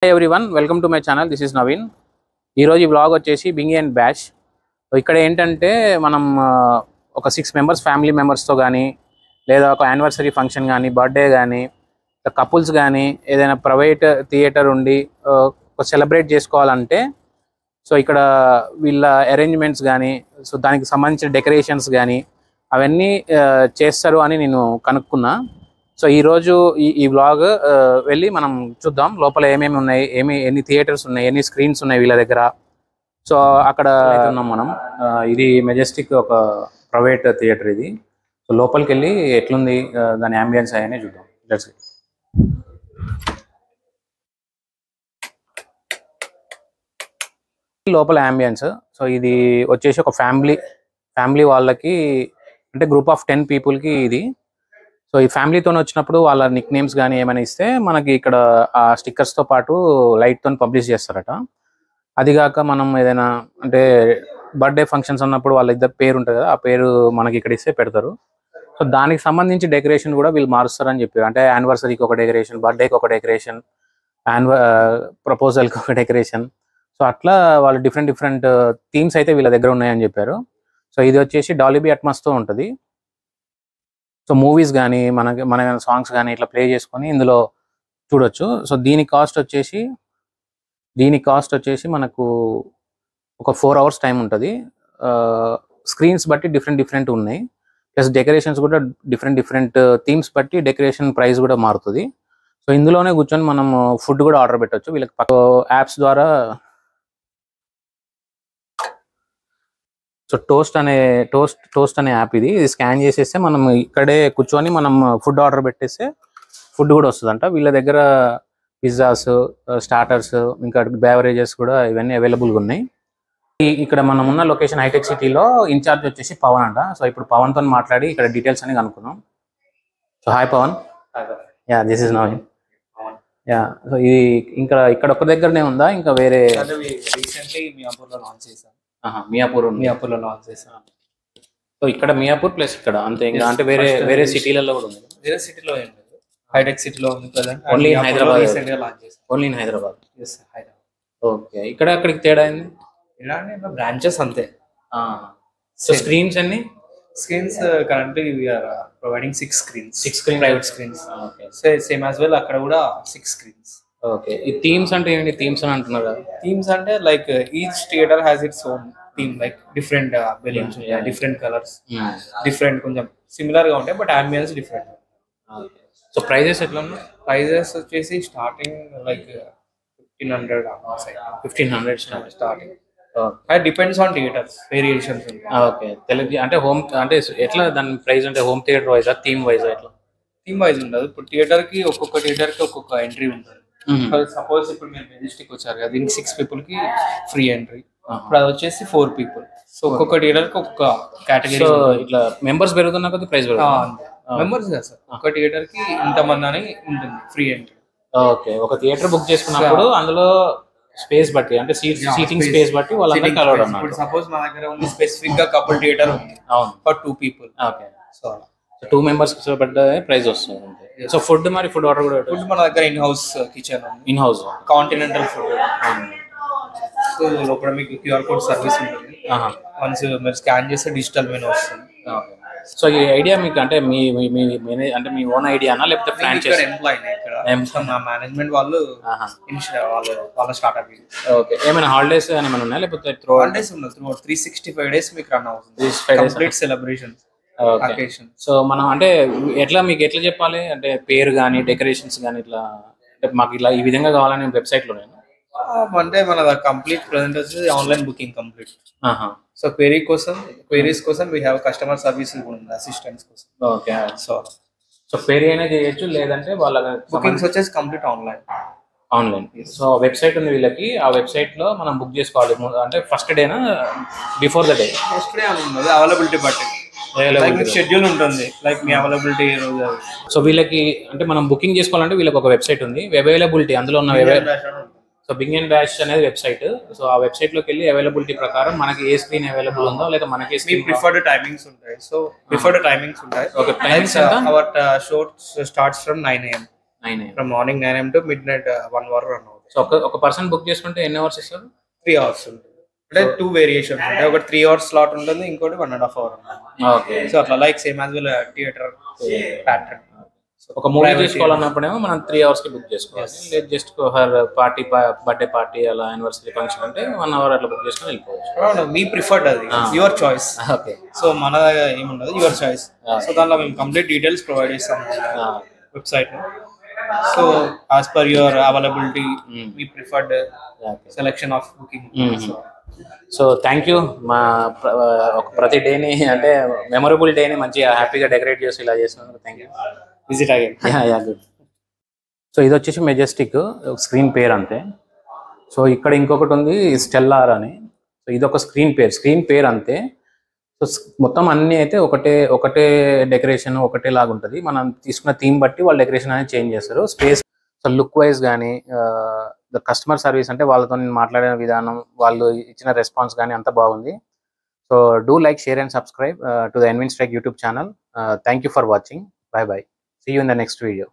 Hi everyone, welcome to my channel. This is Naveen. ఈ రోజు ఈ వ్లాగ్ వచ్చేసి బింగి అండ్ బ్యాష్. ఇక్కడ ఏంటంటే మనం ఒక 6 మెంబర్స్ ఫ్యామిలీ మెంబర్స్తో కానీ లేదా ఒక యానివర్సరీ ఫంక్షన్ కానీ బర్త్డే కానీ కపుల్స్ కానీ ఏదైనా ప్రైవేట్ థియేటర్ ఉండి ఒక సెలబ్రేట్ చేసుకోవాలంటే సో ఇక్కడ వీళ్ళ అరేంజ్మెంట్స్ కానీ సో దానికి సంబంధించిన డెకరేషన్స్ కానీ అవన్నీ చేస్తారు అని నేను కనుక్కున్నా. సో ఈరోజు ఈ వ్లాగ్ వెళ్ళి మనం చూద్దాం లోపల ఏమేమి ఉన్నాయి, ఎన్ని థియేటర్స్ ఉన్నాయి, ఎన్ని స్క్రీన్స్ ఉన్నాయి వీళ్ళ దగ్గర. సో అక్కడ ఉన్నాం మనం. ఇది మెజెస్టిక్ ఒక ప్రైవేట్ థియేటర్ ఇది. సో లోపలికి వెళ్ళి ఎట్లుంది దాని అంబియన్స్ అయ్యానే చూద్దాం. లెట్స్ లోపల అంబియన్స్. సో ఇది వచ్చేసి ఒక ఫ్యామిలీ వాళ్ళకి అంటే గ్రూప్ ఆఫ్ 10 పీపుల్కి ఇది. సో ఈ ఫ్యామిలీతో వచ్చినప్పుడు వాళ్ళ నిక్ నేమ్స్ కానీ ఏమైనా ఇస్తే మనకి ఇక్కడ ఆ స్టిక్కర్స్తో పాటు లైట్తో పబ్లిష్ చేస్తారట. అదిగాక మనం ఏదైనా అంటే బర్త్డే ఫంక్షన్స్ ఉన్నప్పుడు వాళ్ళ ఇద్దరు పేరు ఉంటుంది కదా, ఆ పేరు మనకి ఇక్కడ ఇస్తే పెడతారు. సో దానికి సంబంధించి డెకరేషన్ కూడా వీళ్ళు మారుస్తారని చెప్పారు. అంటే యానివర్సరీకి ఒక డెకరేషన్, బర్త్డేకి ఒక డెకరేషన్, ప్రపోజల్కి ఒక డెకరేషన్. సో అట్లా వాళ్ళు డిఫరెంట్ థీమ్స్ అయితే వీళ్ళ దగ్గర ఉన్నాయని చెప్పారు. సో ఇది వచ్చేసి డాల్బీ అట్మాస్తో ఉంటుంది. సో మూవీస్ కానీ మన సాంగ్స్ కానీ ఇట్లా ప్లే చేసుకొని ఇందులో చూడొచ్చు. సో దీని కాస్ట్ వచ్చేసి మనకు ఒక 4 hours టైం ఉంటుంది. స్క్రీన్స్ బట్టి డిఫరెంట్ ఉన్నాయి. ప్లస్ డెకరేషన్స్ కూడా డిఫరెంట్ థీమ్స్ బట్టి డెకరేషన్ ప్రైస్ కూడా మారుతుంది. సో ఇందులోనే కూర్చొని మనం ఫుడ్ కూడా ఆర్డర్ పెట్టవచ్చు. వీళ్ళకి యాప్స్ ద్వారా సో టోస్ట్ అనే యాప్ ఇది స్కాన్ చేసేస్తే మనం ఇక్కడే కూర్చొని మనం ఫుడ్ ఆర్డర్ పెట్టేస్తే ఫుడ్ కూడా వస్తుందంట. వీళ్ళ దగ్గర పిజ్జాస్, స్టార్టర్స్, ఇంకా బేవరేజెస్ కూడా ఇవన్నీ అవైలబుల్గా ఉన్నాయి. ఇక్కడ మనం ఉన్న లొకేషన్ హైటెక్ సిటీలో ఇన్ఛార్జ్ వచ్చేసి పవన్ అంట. సో ఇప్పుడు పవన్తో మాట్లాడి ఇక్కడ డీటెయిల్స్ అని కనుక్కున్నాం. So hi Pavan. Yeah, this is Naveen. Yeah, so ఇది ఇక్కడ ఒక్క దగ్గరనే ఉందా ఇంకా వేరే? రీసెంట్లీ మియాపూర్లో లాంచ్ చేశాం. మియాపూర్లో లాంచ్ చేశాం. సో ఇక్కడ మియాపూర్ ప్లస్ ఇక్కడ అంతే, ఇంకా అంటే వేరే సిటీలలో కూడా ఉంది? వేరే సిటీలో ఏం లేదు, హైటెక్ సిటీలో ఉంది ప్రజెంట్. Only in Hyderabad. రీసెంట్గా లాంచ్ చేశాం. Only in Hyderabad. Hyderabad. Okay, ఇక్కడ అక్కడికి తేడా అయింది? ఇలాంటి బ్రాంచెస్ అంతే. సో స్క్రీన్స్ అన్ని screens currently we are providing 6 screens. 6 screens private screens. Same as well అక్కడ కూడా 6 screens. ఓకే, ఈ థీమ్స్ అంటే ఏంటి? థీమ్స్ అని అంటున్నారు కదా. థీమ్స్ అంటే like each theatre has its own theme, like different balloons, different colours, different కొంచెం సిమిలర్ గా ఉంటాయి but ambience different. So prices ఎట్లా ఉన్నాయి? ప్రైజెస్ వచ్చేసి స్టార్టింగ్ లైక్ 1500 స్టార్టింగ్. అది depends on theatres, variations. Okay, Telugu అంటే హోమ్ అంటే ఎట్లా దాని ప్రైస్ అంటే హోమ్ థియేటర్ వైజా థీమ్ వైజా ఎట్లా? థీమ్ వైజ్ ఉండదు. ఇప్పుడు ఒక్కొక్క థియేటర్ కి ఒక్కొక్క ఎంట్రీ ఉంటుంది. సపోజ్ ఇప్పుడు మీరు మెజెస్టిక్ వచ్చారు కదా, దీనికి 6 people కి ఫ్రీ ఎంట్రీ. ఇప్పుడు అది వచ్చేసి 4 people. సో ఒక్కొక్క థియేటర్ కి ఒక్కొక్క కేటగిరీ. సో ఇట్లా మెంబర్స్ పెరుగుతున్నా కొద్ది ప్రైస్ పెరుగుతుంది. మెంబర్స్ కదా సార్, ఒక్క థియేటర్ కి ఇంతమంది అని ఉంటుంది ఫ్రీ ఎంట్రీ. ఓకే, ఒక థియేటర్ బుక్ చేసుకున్నప్పుడు అందులో స్పేస్ బట్టి అంటే సీటింగ్ స్పేస్ బట్టి వాళ్ళందరికీ అలౌడ్ అన్నమాట. సపోజ్ మా దగ్గర ఉంది స్పెసిఫిక్ గా కపుల్ థియేటర్ ఉంది. అవును, for 2 people. Okay, so 2 members పడ్డ ప్రైస్ వస్తుంది. సో ఫుడ్ ఆర్డర్ కూడా ఫుడ్ మన దగ్గర ఇన్ హౌస్ కిచెన్ ఉంది. In house continental food. So లోపల మీకు QR code సర్వీస్ ఉంటుంది. వన్స్ మీరు స్కాన్ చేస్తే డిజిటల్ మెనూ వస్తుంది. సో ఈ ఐడియా మీకు అంటే మీ ఓన్ ఐడియానా లేకపోతే ఫ్రాంచైజ్? ఎంప్లాయీ ఇక్కడ మా మేనేజ్మెంట్ వాళ్ళు వాళ్ళ స్టార్ట్అప్. ఓకే, ఏమైనా హాలిడేస్ ఏమైనా ఉన్నాయా లేకపోతే హాలిడేస్ ఉండదు? 365 days మీకు రన్ అవుతుంది. Complete celebrations. సో మనం అంటే మీకు ఎట్లా చెప్పాలి అంటే పేరు కానీ డెకరేషన్స్ కానీ ఇట్లా అంటే మాకు ఇట్లా ఈ విధంగా కావాలని వెబ్సైట్లో నేను అంటే మన కంప్లీట్ ప్రెజెంట్ వచ్చి online booking complete. So queries కోసం we have customer service assistants కోసం. ఓకే, సో క్వైరీ అయినా చేయొచ్చు లేదంటే వాళ్ళ బుకింగ్స్ వచ్చేసి కంప్లీట్ ఆన్లైన్. సో వెబ్సైట్ ఉంది వీళ్ళకి, ఆ వెబ్సైట్ లో మనం బుక్ చేసుకోవాలి. అంటే ఫస్ట్ డేనా before the day? First day అని ఉన్నది, అవైలబిలిటీ బట్టి షెడ్యూల్ ఉంటుంది. లైక్ మీ అవైలబిలిటీ రోజు. సో వీళ్ళకి అంటే మనం బుకింగ్ చేసుకోవాలంటే వీళ్ళకి ఒక వెబ్సైట్ ఉంది, అవైలబిలిటీ అందులో ఉన్న సో బింగ్ అండ్ బ్యాష్ అనేది వెబ్సైట్. సో ఆ వెబ్సైట్ లోకి వెళ్ళి అవైలబిలిటీ ప్రకారం మనకి ఏ స్క్రీన్ అవైలబుల్ ఉందో లేదా మనకి ప్రిఫర్డ్ టైమింగ్స్ ఉంటాయి. సో ప్రిఫర్డ్ టైమింగ్స్ ఉంటాయి. Okay, timings our show starts from 9 AM. From morning 9 AM to midnight 1 hour run అవుతుంది. సో ఒక పర్సన్ బుక్ చేసుకుంటే ఎన్ని అవర్స్ ఇస్తారు? 3 hours ఉంటుంది. అంటే 2 వేరియేషన్స్ ఉంటాయి. ఒకటి 3 hours స్లాట్ ఉంటుంది, ఇంకోటి 1.5 hour ఉంటుంది. ఓకే. సో అట్లా like same as well theatre pattern. ఒక మూవీ చేసుకోవాలన్నప్పుడేమో మనం 3 hours కి బుక్ చేసుకోవాలి. లేదు just her party, birthday party అలా యానివర్సరీ ఫంక్షన్ అంటే 1 hour అట్లా బుక్ చేసుకొని వెళ్ళిపోవచ్చు. మీ ప్రిఫర్డ్, అది యువర్ చాయిస్. ఓకే. సో మన ఏముండదు, యువర్ చాయిస్. సో దానిలో మేము కంప్లీట్ డీటెయిల్స్ ప్రొవైడ్ చేస్తాం వెబ్సైట్ లో. So as per your availability me preferred selection of booking. So thank you. మా ప్రతి డేని అంటే మెమొరబుల్ డేని మంచిగా హ్యాపీగా డెకరేట్ చేసి ఇలా చేసినందుకు థ్యాంక్ యూ. విజిట్ అయ్యాను. గుడ్. సో ఇది వచ్చేసి మెజెస్టిక్ స్క్రీన్ పేర్ అంతే. సో ఇక్కడ ఇంకొకటి ఉంది స్టెల్లార్ అని. సో ఇది ఒక స్క్రీన్ పేర్ అంతే. సో మొత్తం అన్నీ అయితే ఒకటే డెకరేషన్ ఒకటే లాగా ఉంటుంది. మనం తీసుకున్న థీమ్ బట్టి వాళ్ళు డెకరేషన్ అనేది చేంజ్ చేస్తారు. స్పేస్, సో లుక్ వైజ్ కానీ ద కస్టమర్ సర్వీస్ అంటే వాళ్ళతో నేను మాట్లాడిన విధానం, వాళ్ళు ఇచ్చిన రెస్పాన్స్ కానీ అంత బాగుంది. So do like, share and subscribe to the Envins tech YouTube channel. Thank you for watching. Bye bye. See you in the next video.